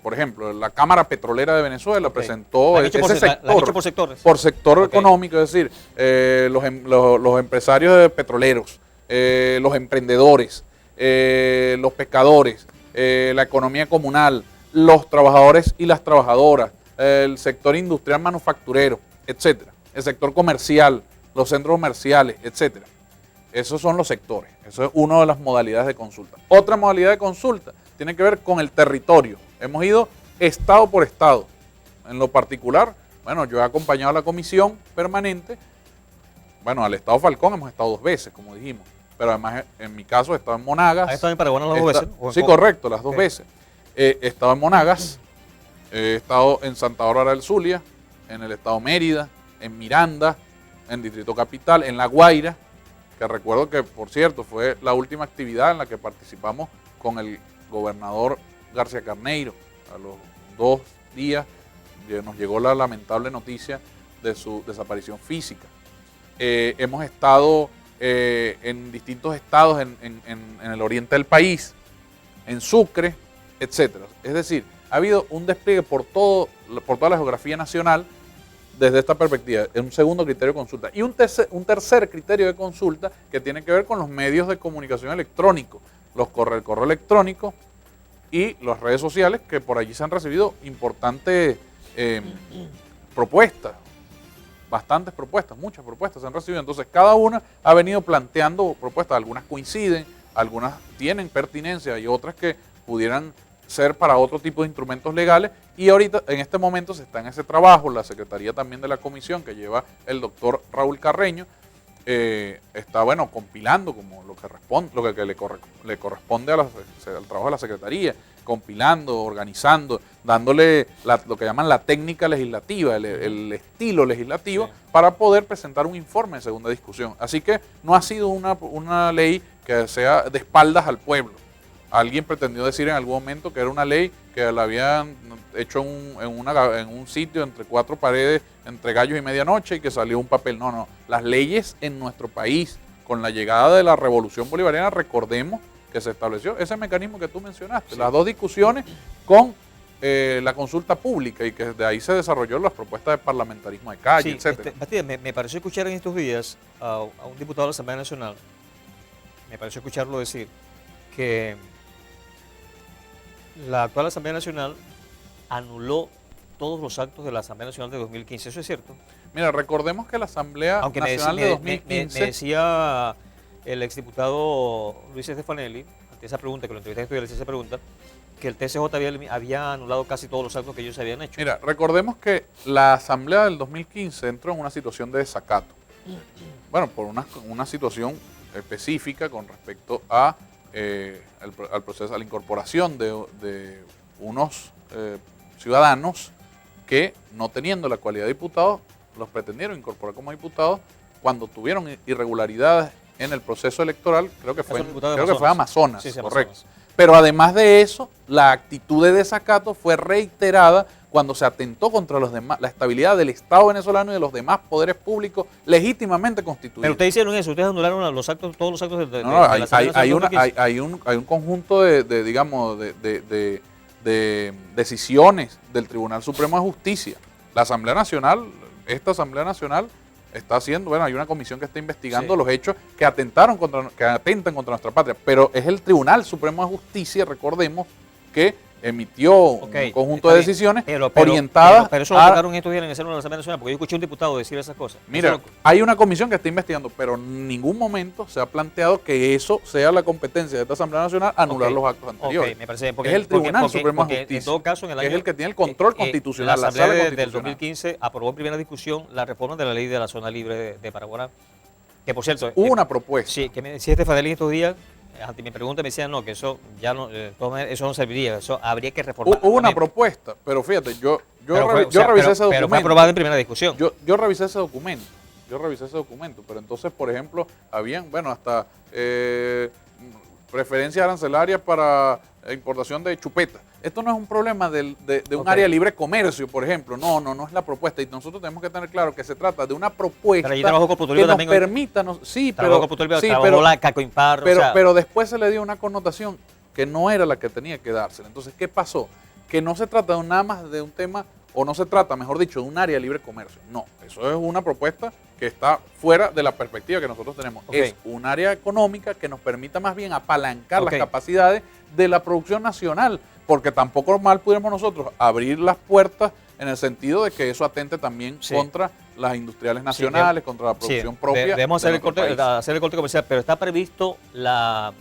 por ejemplo, la Cámara Petrolera de Venezuela presentó ese sector por sectores. Por sector económico, es decir, los empresarios petroleros, los emprendedores, los pescadores, la economía comunal, los trabajadores y las trabajadoras, el sector industrial manufacturero, etcétera, el sector comercial, los centros comerciales, etcétera. Esos son los sectores. Eso es una de las modalidades de consulta. Otra modalidad de consulta tiene que ver con el territorio. Hemos ido estado por estado. En lo particular, bueno, yo he acompañado a la comisión permanente. Bueno, al estado Falcón hemos estado 2 veces, como dijimos. Pero además, en mi caso, he estado en Monagas. ¿Has estado en Paraguay las 2 veces? Sí, correcto, las 2 veces. He estado en Monagas, he estado en Santa Bárbara del Zulia, en el estado Mérida, en Miranda, en Distrito Capital, en La Guaira, que recuerdo que, por cierto, fue la última actividad en la que participamos con el gobernador García Carneiro. A los 2 días nos llegó la lamentable noticia de su desaparición física. Hemos estado en distintos estados en el oriente del país, en Sucre, etcétera. Es decir, ha habido un despliegue por toda la geografía nacional desde esta perspectiva. Es un segundo criterio de consulta. Y un tercer criterio de consulta que tiene que ver con los medios de comunicación electrónicos, el correo electrónico y las redes sociales, que por allí se han recibido importantes propuestas, bastantes propuestas, muchas propuestas se han recibido. Entonces cada una ha venido planteando propuestas, algunas coinciden, algunas tienen pertinencia y otras que pudieran ser para otro tipo de instrumentos legales, y ahorita en este momento se está en ese trabajo, la secretaría también de la comisión que lleva el doctor Raúl Carreño, está compilando como lo que le corresponde al trabajo de la secretaría, compilando, organizando, dándole lo que llaman la técnica legislativa, el estilo legislativo, para poder presentar un informe en segunda discusión. Así que no ha sido una ley que sea de espaldas al pueblo. Alguien pretendió decir en algún momento que era una ley que la habían hecho en un sitio entre cuatro paredes, entre gallos y medianoche, y que salió un papel. No. Las leyes en nuestro país, con la llegada de la Revolución Bolivariana, recordemos que se estableció ese mecanismo que tú mencionaste, las dos discusiones con la consulta pública, y que de ahí se desarrolló las propuestas de parlamentarismo de calle, etcétera. Bastida, me pareció escuchar en estos días a un diputado de la Asamblea Nacional, me pareció escucharlo decir que la actual Asamblea Nacional anuló todos los actos de la Asamblea Nacional de 2015. ¿Eso es cierto? Mira, recordemos que la Asamblea Nacional de 2015... Me decía el exdiputado Luis Estefanelli, ante esa pregunta, que lo entrevisté estudiar esa pregunta, que el TCJ había anulado casi todos los actos que ellos habían hecho. Mira, recordemos que la Asamblea del 2015 entró en una situación de desacato. Bueno, por una situación específica con respecto a al proceso, a la incorporación de unos ciudadanos que, no teniendo la cualidad de diputados, los pretendieron incorporar como diputados cuando tuvieron irregularidades en el proceso electoral. Creo que fue Amazonas, sí, correcto. Amazonas. Pero además de eso, la actitud de desacato fue reiterada cuando se atentó contra los demás, la estabilidad del Estado venezolano y de los demás poderes públicos legítimamente constituidos. Pero ustedes hicieron eso, ustedes anularon todos los actos de hay un conjunto de decisiones del Tribunal Supremo de Justicia. La Asamblea Nacional, esta Asamblea Nacional está haciendo, hay una comisión que está investigando los hechos que atentan contra nuestra patria, pero es el Tribunal Supremo de Justicia, recordemos, que emitió un conjunto de decisiones orientadas pero eso lo tocaron estos días en el seno de la Asamblea Nacional, porque yo escuché a un diputado decir esas cosas. Mira, hay una comisión que está investigando, pero en ningún momento se ha planteado que eso sea la competencia de esta Asamblea Nacional, anular los actos anteriores. Me parece, es el Tribunal Supremo de Justicia, en todo caso, en el año, que es el que tiene el control constitucional. La Asamblea del 2015 aprobó en primera discusión la reforma de la ley de la zona libre de Paraguaná, que por cierto... Hubo una propuesta. Sí, que me decía Estefanelli estos días, ante mi pregunta me decían no, que eso ya no, eso no serviría, eso habría que reformar. Hubo una propuesta, pero fíjate, yo revisé ese documento. Pero fue aprobada en primera discusión. Yo revisé ese documento, pero entonces, por ejemplo, habían, hasta preferencias arancelarias para importación de chupetas. Esto no es un problema de un área de libre comercio, por ejemplo. No es la propuesta. Y nosotros tenemos que tener claro que se trata de una propuesta que nos permita... Pero después se le dio una connotación que no era la que tenía que dársela. Entonces, ¿qué pasó? Que no se trata nada más de un tema, o no se trata, mejor dicho, de un área de libre comercio. No, eso es una propuesta que está fuera de la perspectiva que nosotros tenemos. Es un área económica que nos permita más bien apalancar las capacidades de la producción nacional, porque tampoco mal pudiéramos nosotros abrir las puertas en el sentido de que eso atente también contra las industriales nacionales, contra la producción propia. Debemos hacer el corte comercial, pero ¿está previsto la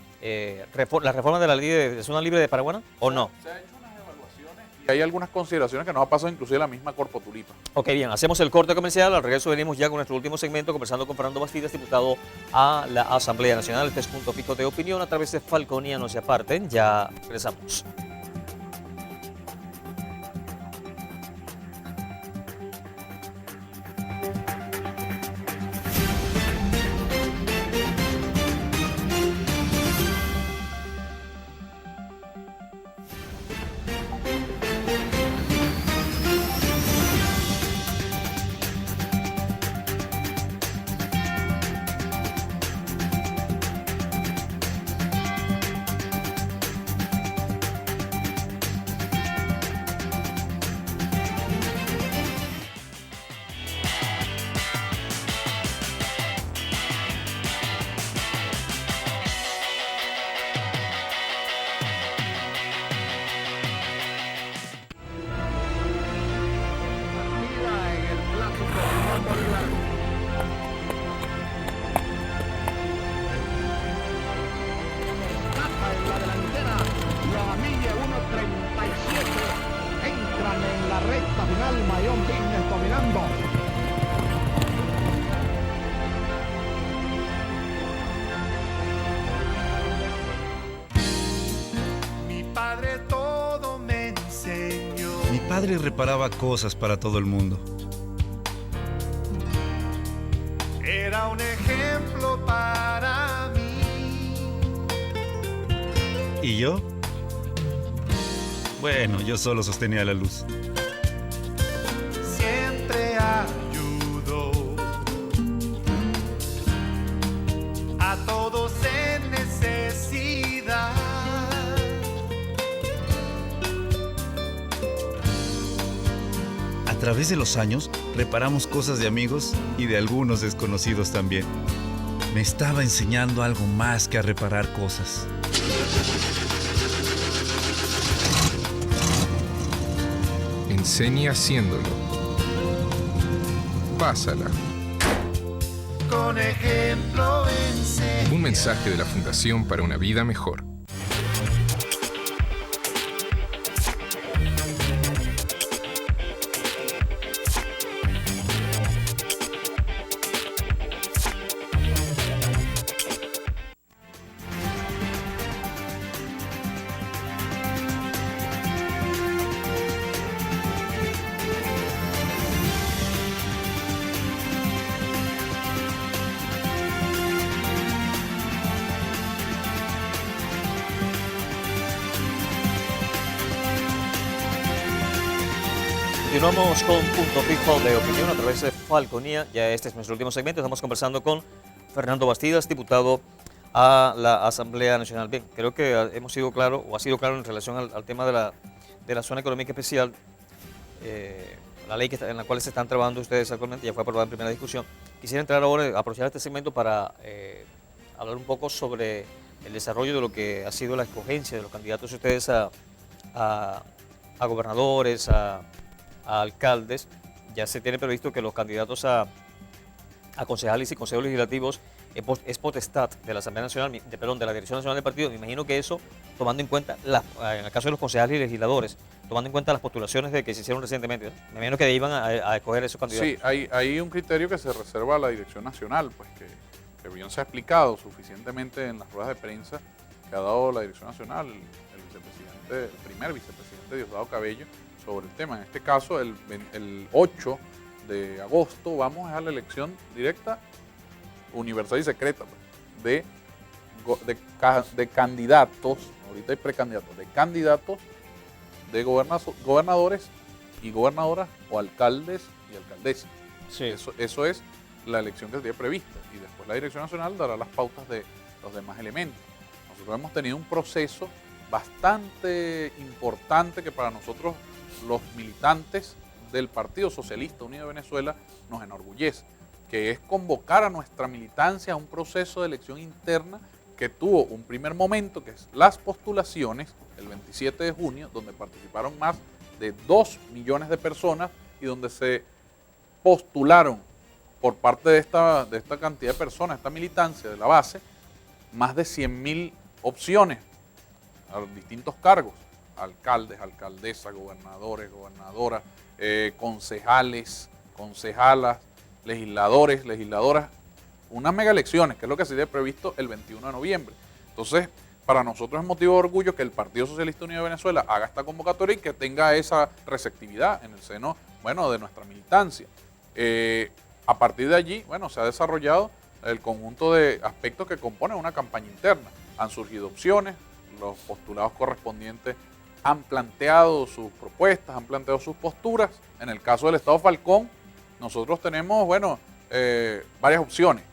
reforma de la ley de zona libre de Paraguaná o no? Se ha hecho unas evaluaciones y hay algunas consideraciones que nos ha pasado inclusive la misma Corpo Tulipa. Ok, bien, hacemos el corte comercial, al regreso venimos ya con nuestro último segmento conversando con Fernando Bastidas, diputado a la Asamblea Nacional. Este es Punto Fijo de Opinión a través de Falconía, no se aparten, ya regresamos. padre reparaba cosas para todo el mundo. Era un ejemplo para mí. ¿Y yo? Bueno, yo solo sostenía la luz. Siempre ayudó a todos en necesidad. A través de los años, reparamos cosas de amigos y de algunos desconocidos también. Me estaba enseñando algo más que a reparar cosas. Enseña haciéndolo. Pásala. Con ejemplo enseña. Un mensaje de la Fundación para una Vida Mejor. Continuamos con Punto Fijo de Opinión a través de Falconía. Ya este es nuestro último segmento. Estamos conversando con Fernando Bastidas, diputado a la Asamblea Nacional. Bien, creo que hemos sido claro, o ha sido claro en relación al tema de la zona económica especial. La ley en la cual se están trabajando ustedes actualmente ya fue aprobada en primera discusión. Quisiera entrar ahora, aprovechar este segmento para hablar un poco sobre el desarrollo de lo que ha sido la escogencia de los candidatos de ustedes a gobernadores, a alcaldes. Ya se tiene previsto que los candidatos a concejales y consejos legislativos es potestad de la Asamblea Nacional, de la Dirección Nacional del Partido. Me imagino que eso, tomando en cuenta, en el caso de los concejales y legisladores, tomando en cuenta las postulaciones que se hicieron recientemente, ¿no? Me imagino que iban a escoger esos candidatos. Sí, hay un criterio que se reserva a la Dirección Nacional, pues que bien se ha explicado suficientemente en las ruedas de prensa que ha dado la Dirección Nacional, el primer vicepresidente Diosdado Cabello, sobre el tema. En este caso, el 8 de agosto vamos a la elección directa, universal y secreta, pues, de candidatos, ahorita hay precandidatos, de candidatos de gobernadores y gobernadoras o alcaldes y alcaldesas. Sí. Eso es la elección que se tiene prevista, y después la Dirección Nacional dará las pautas de los demás elementos. Nosotros hemos tenido un proceso bastante importante que para nosotros, los militantes del Partido Socialista Unido de Venezuela, nos enorgullece, que es convocar a nuestra militancia a un proceso de elección interna que tuvo un primer momento, que es las postulaciones, el 27 de junio, donde participaron más de 2 millones de personas y donde se postularon por parte de esta cantidad de personas, esta militancia de la base, más de 100.000 opciones a los distintos cargos: alcaldes, alcaldesas, gobernadores, gobernadoras, concejales, concejalas, legisladores, legisladoras, unas mega elecciones, que es lo que se tiene previsto el 21 de noviembre. Entonces, para nosotros es motivo de orgullo que el Partido Socialista Unido de Venezuela haga esta convocatoria y que tenga esa receptividad en el seno, bueno, de nuestra militancia. A partir de allí, bueno, se ha desarrollado el conjunto de aspectos que componen una campaña interna. Han surgido opciones, los postulados correspondientes han planteado sus propuestas, han planteado sus posturas. En el caso del Estado Falcón, nosotros tenemos, bueno, varias opciones.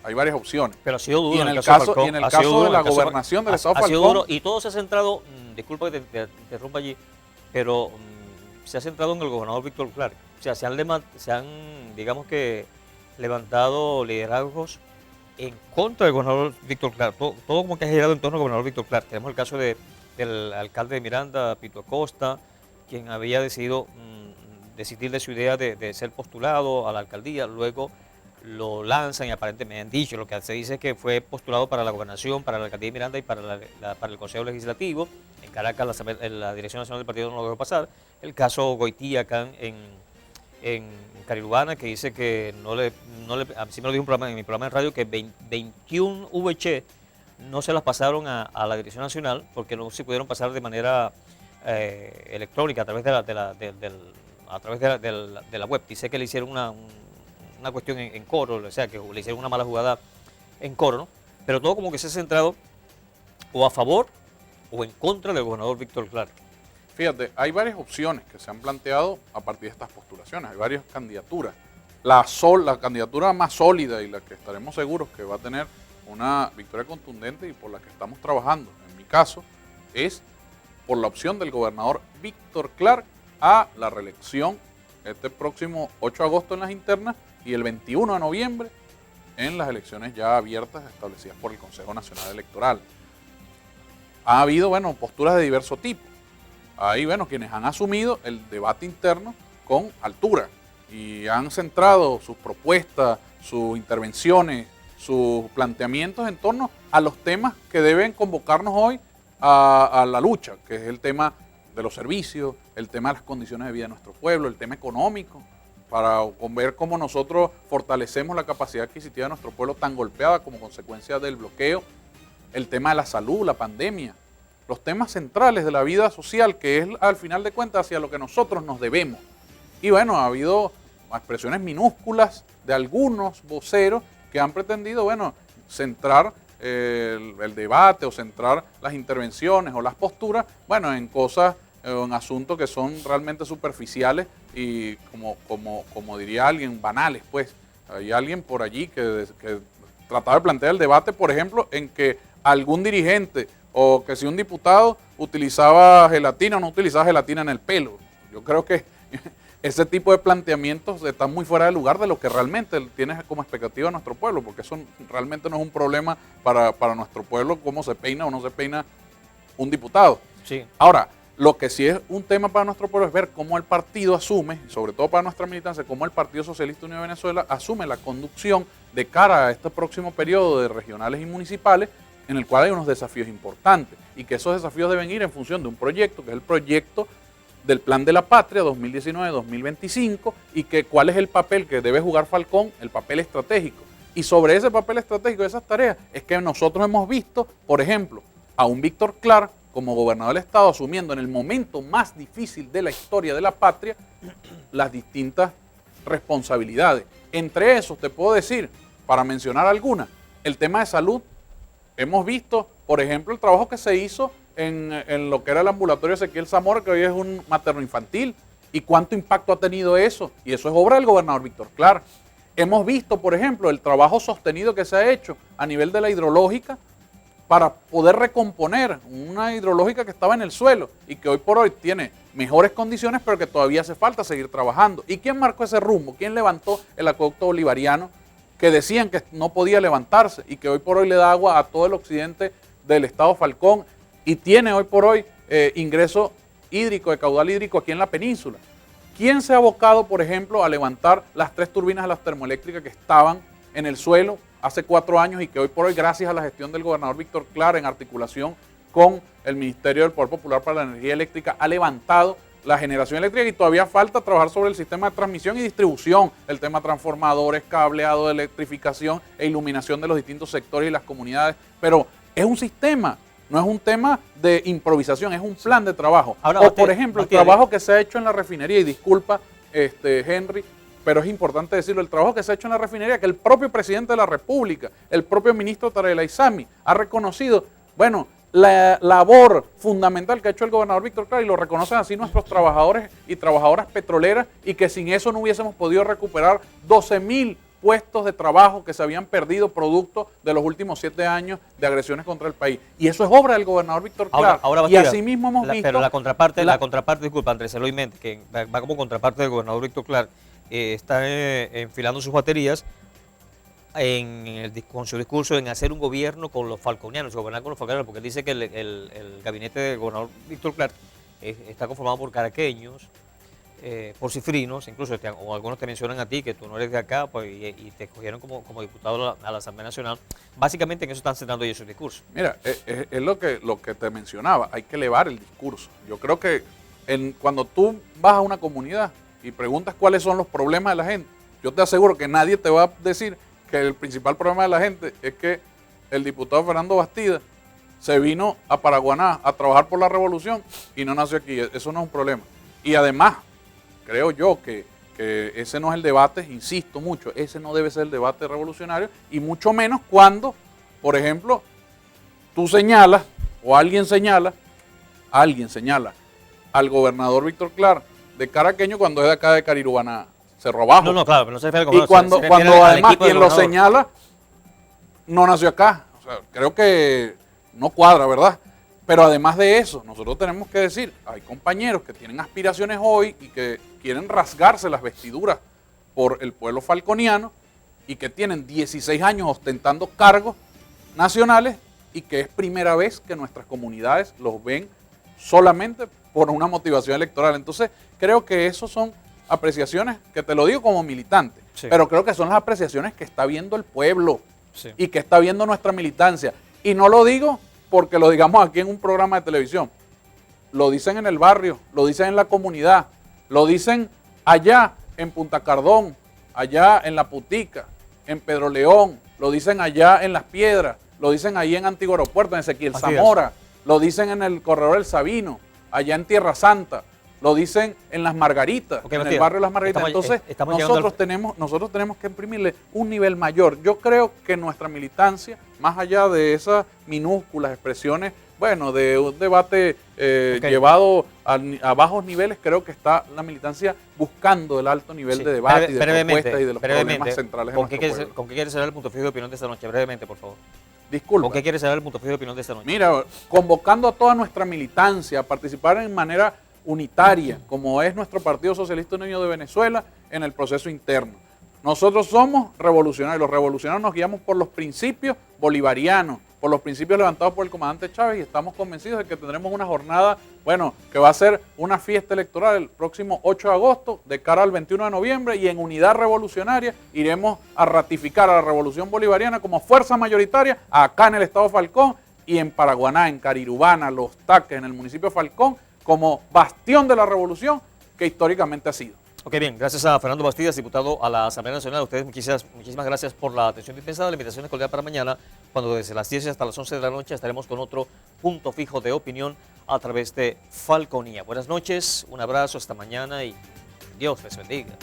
Hay varias opciones. Pero ha sido duro y en el caso de la gobernación del Estado Falcón. Ha sido Falcón. duro, y todo se ha centrado, disculpa que te interrumpa allí, pero se ha centrado en el gobernador Víctor Clark. O sea, se han, digamos que, levantado liderazgos en contra del gobernador Víctor Clark. Todo como que ha girado en torno al gobernador Víctor Clark. Tenemos el caso del alcalde de Miranda, Pito Acosta, quien había decidido desistir de su idea de ser postulado a la alcaldía. Luego lo lanzan y aparentemente me han dicho, lo que se dice es que fue postulado para la gobernación, para la alcaldía de Miranda y para el Consejo Legislativo. En Caracas la Dirección Nacional del Partido no lo dejó pasar. El caso Goitía acá en Carilubana, que dice que así me lo dijo en mi programa de radio, que 21 VC no se las pasaron a la Dirección Nacional porque no se pudieron pasar de manera electrónica a través de la web. Y sé que le hicieron una cuestión en coro, o sea, que le hicieron una mala jugada en coro, ¿no? Pero todo como que se ha centrado o a favor o en contra del gobernador Víctor Clarke. Fíjate, hay varias opciones que se han planteado a partir de estas postulaciones, hay varias candidaturas. La candidatura más sólida y la que estaremos seguros que va a tener una victoria contundente y por la que estamos trabajando, en mi caso, es por la opción del gobernador Víctor Clarke a la reelección este próximo 8 de agosto en las internas y el 21 de noviembre en las elecciones ya abiertas establecidas por el Consejo Nacional Electoral. Ha habido, posturas de diverso tipo. Hay, quienes han asumido el debate interno con altura y han centrado sus propuestas, sus intervenciones, sus planteamientos en torno a los temas que deben convocarnos hoy a la lucha, que es el tema de los servicios, el tema de las condiciones de vida de nuestro pueblo, el tema económico, para ver cómo nosotros fortalecemos la capacidad adquisitiva de nuestro pueblo tan golpeada como consecuencia del bloqueo, el tema de la salud, la pandemia, los temas centrales de la vida social, que es al final de cuentas hacia lo que nosotros nos debemos. Y ha habido expresiones minúsculas de algunos voceros que han pretendido, centrar el debate o centrar las intervenciones o las posturas, en cosas, en asuntos que son realmente superficiales y como diría alguien, banales, pues. Hay alguien por allí que trataba de plantear el debate, por ejemplo, en que algún dirigente o que si un diputado utilizaba gelatina o no utilizaba gelatina en el pelo. Yo creo que ese tipo de planteamientos están muy fuera de lugar de lo que realmente tiene como expectativa nuestro pueblo, porque eso realmente no es un problema para nuestro pueblo, cómo se peina o no se peina un diputado. Sí. Ahora, lo que sí es un tema para nuestro pueblo es ver cómo el partido asume, sobre todo para nuestra militancia, cómo el Partido Socialista Unido de Venezuela asume la conducción de cara a este próximo periodo de regionales y municipales, en el cual hay unos desafíos importantes y que esos desafíos deben ir en función de un proyecto, que es el proyecto del Plan de la Patria 2019-2025 y que cuál es el papel que debe jugar Falcón, el papel estratégico. Y sobre ese papel estratégico de esas tareas es que nosotros hemos visto, por ejemplo, a un Víctor Clarke como gobernador del Estado asumiendo en el momento más difícil de la historia de la patria las distintas responsabilidades. Entre esos te puedo decir, para mencionar algunas, el tema de salud. Hemos visto, por ejemplo, el trabajo que se hizo en lo que era el ambulatorio Ezequiel Zamora, que hoy es un materno infantil, y cuánto impacto ha tenido eso, y eso es obra del gobernador Víctor Clarke. Hemos visto, por ejemplo, el trabajo sostenido que se ha hecho a nivel de la hidrológica para poder recomponer una hidrológica que estaba en el suelo y que hoy por hoy tiene mejores condiciones, pero que todavía hace falta seguir trabajando. ¿Y quién marcó ese rumbo? ¿Quién levantó el acueducto bolivariano que decían que no podía levantarse y que hoy por hoy le da agua a todo el occidente del estado Falcón y tiene hoy por hoy ingreso hídrico, de caudal hídrico aquí en la península? ¿Quién se ha abocado, por ejemplo, a levantar las 3 turbinas de las termoeléctricas que estaban en el suelo hace 4 años y que hoy por hoy, gracias a la gestión del gobernador Víctor Clarke en articulación con el Ministerio del Poder Popular para la Energía Eléctrica, ha levantado la generación eléctrica? Y todavía falta trabajar sobre el sistema de transmisión y distribución, el tema de transformadores, cableado, de electrificación e iluminación de los distintos sectores y las comunidades, pero es un sistema, no es un tema de improvisación, es un plan de trabajo. Ahora, o por ejemplo, el trabajo que se ha hecho en la refinería, y disculpa Henry, pero es importante decirlo, el trabajo que se ha hecho en la refinería, que el propio presidente de la República, el propio ministro Tarek El Aissami ha reconocido, la labor fundamental que ha hecho el gobernador Víctor Clarke, y lo reconocen así nuestros trabajadores y trabajadoras petroleras, y que sin eso no hubiésemos podido recuperar 12.000 puestos de trabajo que se habían perdido producto de los últimos 7 años de agresiones contra el país. Y eso es obra del gobernador Víctor Clarke. Ahora, y así mismo hemos visto... Pero la contraparte, disculpa, Andrés Eloy Méndez, que va como contraparte del gobernador Víctor Clarke, está enfilando sus baterías con su discurso en hacer un gobierno con los falconianos, gobernar con los falconianos, porque él dice que el gabinete del gobernador Víctor Clarke está conformado por caraqueños, por cifrinos, incluso o algunos te mencionan a ti, que tú no eres de acá, pues, y te escogieron como diputado a la Asamblea Nacional. Básicamente en eso están centrando ellos su discurso. Mira, es lo que te mencionaba, hay que elevar el discurso. Yo creo que cuando tú vas a una comunidad y preguntas cuáles son los problemas de la gente, yo te aseguro que nadie te va a decir que el principal problema de la gente es que el diputado Fernando Bastida se vino a Paraguaná a trabajar por la revolución y no nació aquí. Eso no es un problema. Y además, creo yo que ese no es el debate, insisto mucho, ese no debe ser el debate revolucionario, y mucho menos cuando, por ejemplo, tú señalas, o alguien señala al gobernador Víctor Clark de Caraqueño cuando es de acá de Carirubana, Cerro Abajo. No, claro, pero no se refiere al Y gobernador, cuando además equipo del quien lo gobernador. señala no nació acá. O sea, creo que no cuadra, ¿verdad? Pero además de eso, nosotros tenemos que decir, hay compañeros que tienen aspiraciones hoy y que quieren rasgarse las vestiduras por el pueblo falconiano y que tienen 16 años ostentando cargos nacionales y que es primera vez que nuestras comunidades los ven solamente por una motivación electoral. Entonces, creo que eso son apreciaciones que te lo digo como militante, Sí. pero creo que son las apreciaciones que está viendo el pueblo Sí. y que está viendo nuestra militancia. Y no lo digo porque lo digamos aquí en un programa de televisión. Lo dicen en el barrio, lo dicen en la comunidad, lo dicen allá en Punta Cardón, allá en La Putica, en Pedro León, lo dicen allá en Las Piedras, lo dicen ahí en Antiguo Aeropuerto, en Ezequiel Así es. Zamora, lo dicen en el Corredor del Sabino, allá en Tierra Santa, lo dicen en Las Margaritas, Ok, en el Matías, barrio de Las Margaritas. estamos- Entonces, estamos llegando nosotros tenemos que imprimirle un nivel mayor. Yo creo que nuestra militancia, más allá de esas minúsculas expresiones, bueno, de un debate Ok. llevado a bajos niveles, creo que está la militancia buscando el alto nivel Sí. de debate y de Brevemente, propuestas y de los brevemente, problemas centrales de ¿con qué nuestro quieres- pueblo. ¿Con qué quieres cerrar el punto fijo de opinión de esta noche? Brevemente, por favor. Disculpa. ¿Con qué quieres cerrar el punto fijo de opinión de esta noche? Mira, convocando a toda nuestra militancia a participar en manera unitaria, como es nuestro Partido Socialista Unido de Venezuela, en el proceso interno. Nosotros somos revolucionarios, los revolucionarios nos guiamos por los principios bolivarianos, por los principios levantados por el comandante Chávez, y estamos convencidos de que tendremos una jornada, bueno, que va a ser una fiesta electoral el próximo 8 de agosto, de cara al 21 de noviembre, y en unidad revolucionaria iremos a ratificar a la revolución bolivariana como fuerza mayoritaria acá en el estado Falcón y en Paraguaná, en Carirubana, Los Taques, en el municipio de Falcón, como bastión de la revolución que históricamente ha sido. Ok, bien, gracias a Fernando Bastidas, diputado a la Asamblea Nacional. A ustedes muchísimas gracias por la atención dispensada. La invitación es cordial para mañana, cuando desde las 10 hasta las 11 de la noche estaremos con otro punto fijo de opinión a través de Falconía. Buenas noches, un abrazo, hasta mañana y Dios les bendiga.